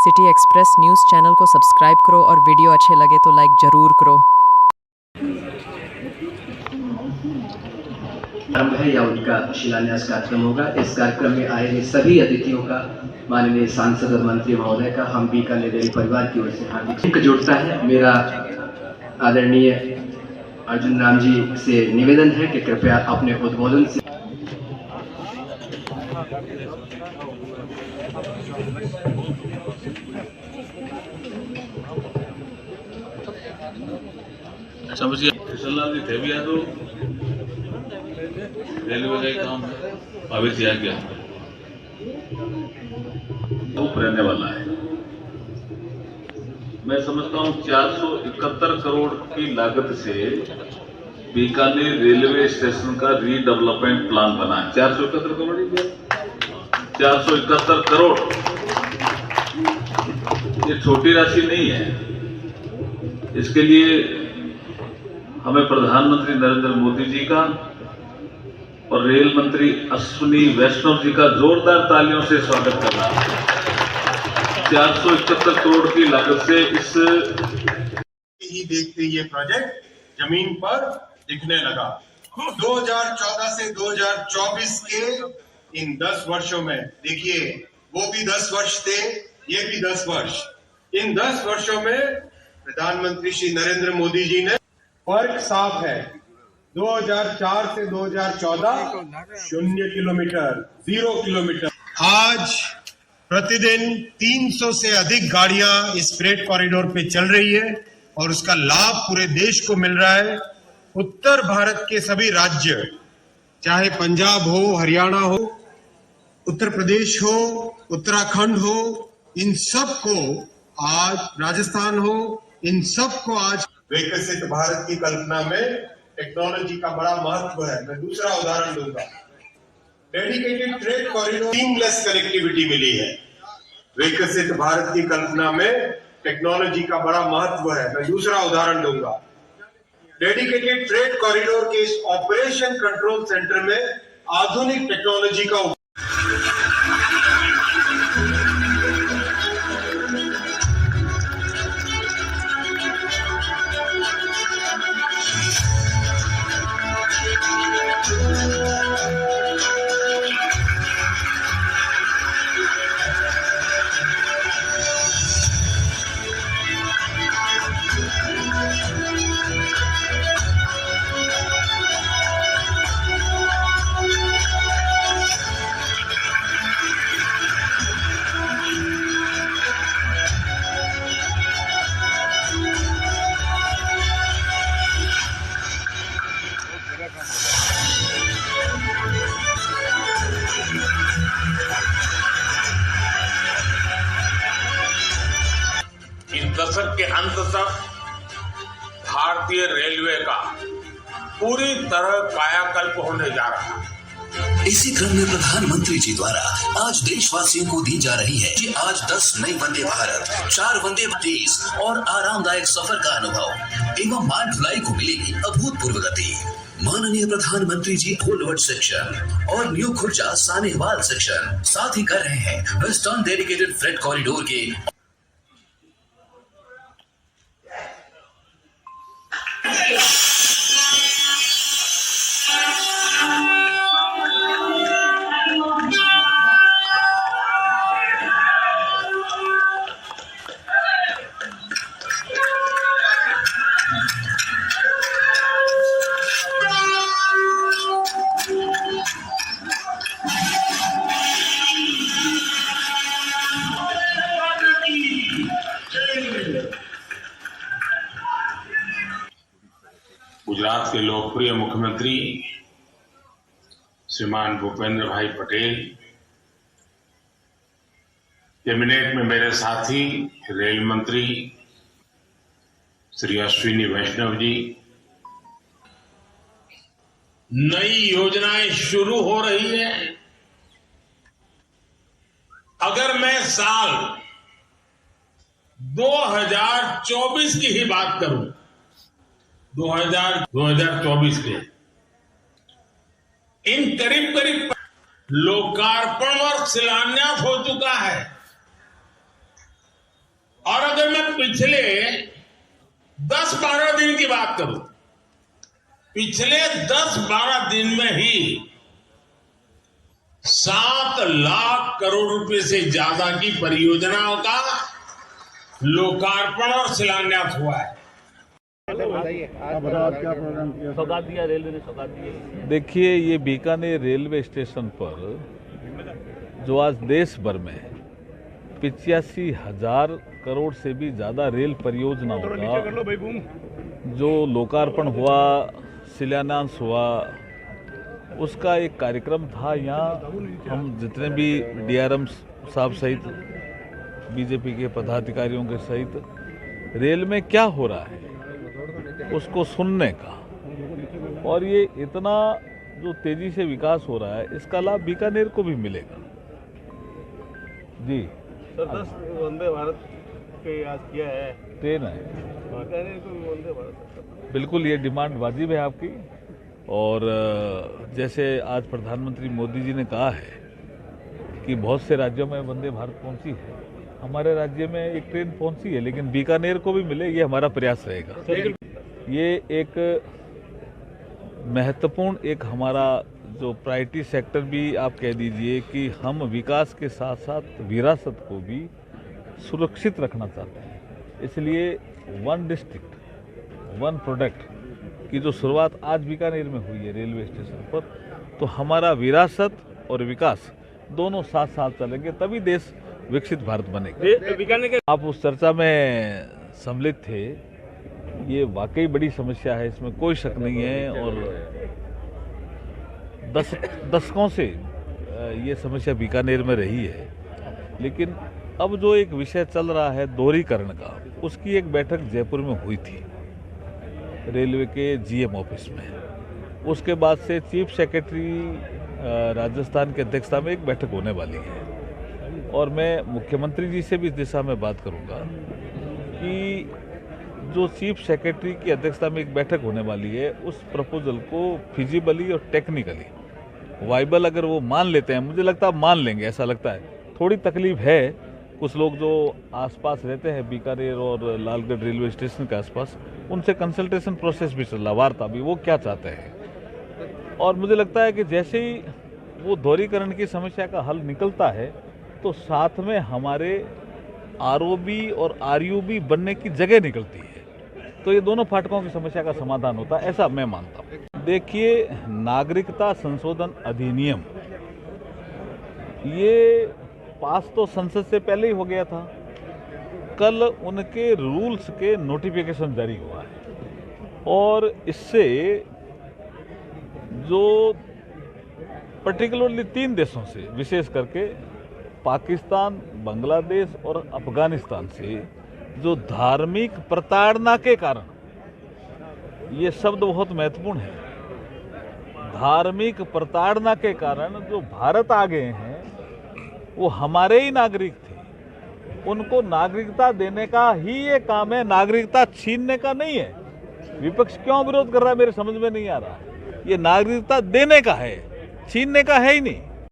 City express news channel को subscribe करो और वीडियो अच्छे लगे तो लाइक ज़रूर करो। आरंभ है या उनका शिलान्यास कार्यक्रम होगा। इस कार्यक्रम में आए हुए सभी अतिथियों का, माननीय सांसद और मंत्री महोदय का हम बीकानेर परिवार की ओर से हार्दिक जुड़ता है। मेरा आदरणीय अर्जुन राम जी से निवेदन है कि कृपया अपने उद्बोधन से समझिए कृष्णलाल जी थे भी तो रेलवे का ही काम अभी किया गया ऊपर रहने वाला है। मैं समझता हूँ 471 करोड़ की लागत से बीकानेर रेलवे स्टेशन का रीडेवलपमेंट प्लान बना है। 471 करोड़ ही 471 करोड़, ये छोटी राशि नहीं है। इसके लिए हमें प्रधानमंत्री नरेंद्र मोदी जी का और रेल मंत्री अश्विनी वैष्णव जी का जोरदार तालियों से स्वागत करना है। 471 करोड़ की लागत से इस ही देखते ये प्रोजेक्ट जमीन पर दिखने लगा। 2014 से 2024 के इन 10 वर्षों में देखिए, वो भी 10 वर्ष थे, ये भी 10 वर्ष। इन 10 वर्षों में प्रधानमंत्री श्री नरेंद्र मोदी जी ने, फर्क साफ है, 2004 से 2014 0 किलोमीटर, 0 किलोमीटर। आज प्रतिदिन 300 से अधिक गाड़ियां इस फ्रेट कॉरिडोर पे चल रही है और उसका लाभ पूरे देश को मिल रहा है। उत्तर भारत के सभी राज्य, चाहे पंजाब हो, हरियाणा हो, उत्तर प्रदेश हो, उत्तराखंड हो, इन सब को आज, राजस्थान हो, इन सब को आज विकसित भारत की कल्पना में टेक्नोलॉजी का बड़ा महत्व है। मैं दूसरा उदाहरण दूंगा, dedicated freight corridor, seamless connectivity मिली है। विकसित भारत की कल्पना में टेक्नोलॉजी का बड़ा महत्व है। मैं दूसरा उदाहरण दूंगा, डेडिकेटेड फ्रेट कॉरिडोर के इस ऑपरेशन कंट्रोल सेंटर में आधुनिक टेक्नोलॉजी का दशक के अंत तक भारतीय रेलवे का पूरी तरह कायाकल्प होने जा रहा है। इसी क्रम में प्रधानमंत्री जी द्वारा आज देशवासियों को दी जा रही है कि आज 10 नई वंदे भारत, 4 वंदे भारत और आरामदायक सफर का अनुभव एवं माल ढुलाई को मिलेगी अभूतपूर्व गति। माननीय प्रधानमंत्री जी होलवट सेक्शन और न्यू खुर्जा सानेहवाल सेक्शन साथ ही कर रहे हैं वेस्टर्न डेडिकेटेड फ्रेट कॉरिडोर के गुजरात के लोकप्रिय मुख्यमंत्री श्रीमान भूपेंद्र भाई पटेल, कैबिनेट में मेरे साथी रेल मंत्री श्री अश्विनी वैष्णव जी, नई योजनाएं शुरू हो रही है। अगर मैं साल 2024 की ही बात करूं, 2024 के इन करीब करीब लोकार्पण और शिलान्यास हो चुका है। पिछले 10-12 दिन की बात करूं, पिछले 10-12 दिन में ही 7 लाख करोड़ रुपए से ज्यादा की परियोजनाओं का लोकार्पण और शिलान्यास हुआ है। सौगात दिया रेलवे ने, सौगात दी। देखिए, ये बीकानेर रेलवे स्टेशन पर जो आज देश भर में 85,000 करोड़ से भी ज्यादा रेल परियोजनाओं का जो लोकार्पण हुआ, शिलान्यास हुआ, उसका एक कार्यक्रम था। यहाँ हम जितने भी डीआरएम साहब सहित बीजेपी के पदाधिकारियों के सहित रेल में क्या हो रहा है उसको सुनने का, और ये इतना जो तेजी से विकास हो रहा है इसका लाभ बीकानेर को भी मिलेगा। जी सर, 10 वंदे भारत के आज किया है, ट्रेन है, बीकानेर को भी वंदे भारत। बिल्कुल ये डिमांड वाजिब है आपकी। और जैसे आज प्रधानमंत्री मोदी जी ने कहा है कि बहुत से राज्यों में वंदे भारत पहुंची है, हमारे राज्य में एक ट्रेन पहुंची है, लेकिन बीकानेर को भी मिले, ये हमारा प्रयास रहेगा। ये एक महत्वपूर्ण एक हमारा जो प्रायोरिटी सेक्टर भी आप कह दीजिए कि हम विकास के साथ साथ विरासत को भी सुरक्षित रखना चाहते हैं। इसलिए वन डिस्ट्रिक्ट वन प्रोडक्ट की जो शुरुआत आज बीकानेर में हुई है रेलवे स्टेशन पर, तो हमारा विरासत और विकास दोनों साथ साथ चलेंगे, तभी देश विकसित भारत बनेगा। आप उस चर्चा में सम्मिलित थे, ये वाकई बड़ी समस्या है, इसमें कोई शक नहीं है, और दशकों से ये समस्या बीकानेर में रही है। लेकिन अब जो एक विषय चल रहा है दोहरीकरण का, उसकी एक बैठक जयपुर में हुई थी रेलवे के जीएम ऑफिस में। उसके बाद से चीफ सेक्रेटरी राजस्थान की अध्यक्षता में एक बैठक होने वाली है, और मैं मुख्यमंत्री जी से भी इस दिशा में बात करूंगा कि जो चीफ सेक्रेटरी की अध्यक्षता में एक बैठक होने वाली है, उस प्रपोजल को फिजिबली और टेक्निकली वाइबल अगर वो मान लेते हैं, मुझे लगता है मान लेंगे, ऐसा लगता है। थोड़ी तकलीफ है, कुछ लोग जो आसपास रहते हैं बीकानेर और लालगढ़ रेलवे स्टेशन के आसपास, उनसे कंसल्टेशन प्रोसेस भी चल रहा, वार्ता भी, वो क्या चाहते हैं। और मुझे लगता है कि जैसे ही वो दोहरीकरण की समस्या का हल निकलता है, तो साथ में हमारे आरओबी और आरयूबी बनने की जगह निकलती है, तो ये दोनों फाटकों की समस्या का समाधान होता है, ऐसा मैं मानता हूँ। देखिए, नागरिकता संशोधन अधिनियम ये पास तो संसद से पहले ही हो गया था, कल उनके रूल्स के नोटिफिकेशन जारी हुआ है, और इससे जो पर्टिकुलरली 3 देशों से, विशेष करके पाकिस्तान, बांग्लादेश और अफगानिस्तान से जो धार्मिक प्रताड़ना के कारण, ये शब्द बहुत महत्वपूर्ण है, धार्मिक प्रताड़ना के कारण जो भारत आ गए हैं वो हमारे ही नागरिक थे, उनको नागरिकता देने का ही ये काम है, नागरिकता छीनने का नहीं है। विपक्ष क्यों विरोध कर रहा है मेरे समझ में नहीं आ रहा। ये नागरिकता देने का है, छीनने का है ही नहीं।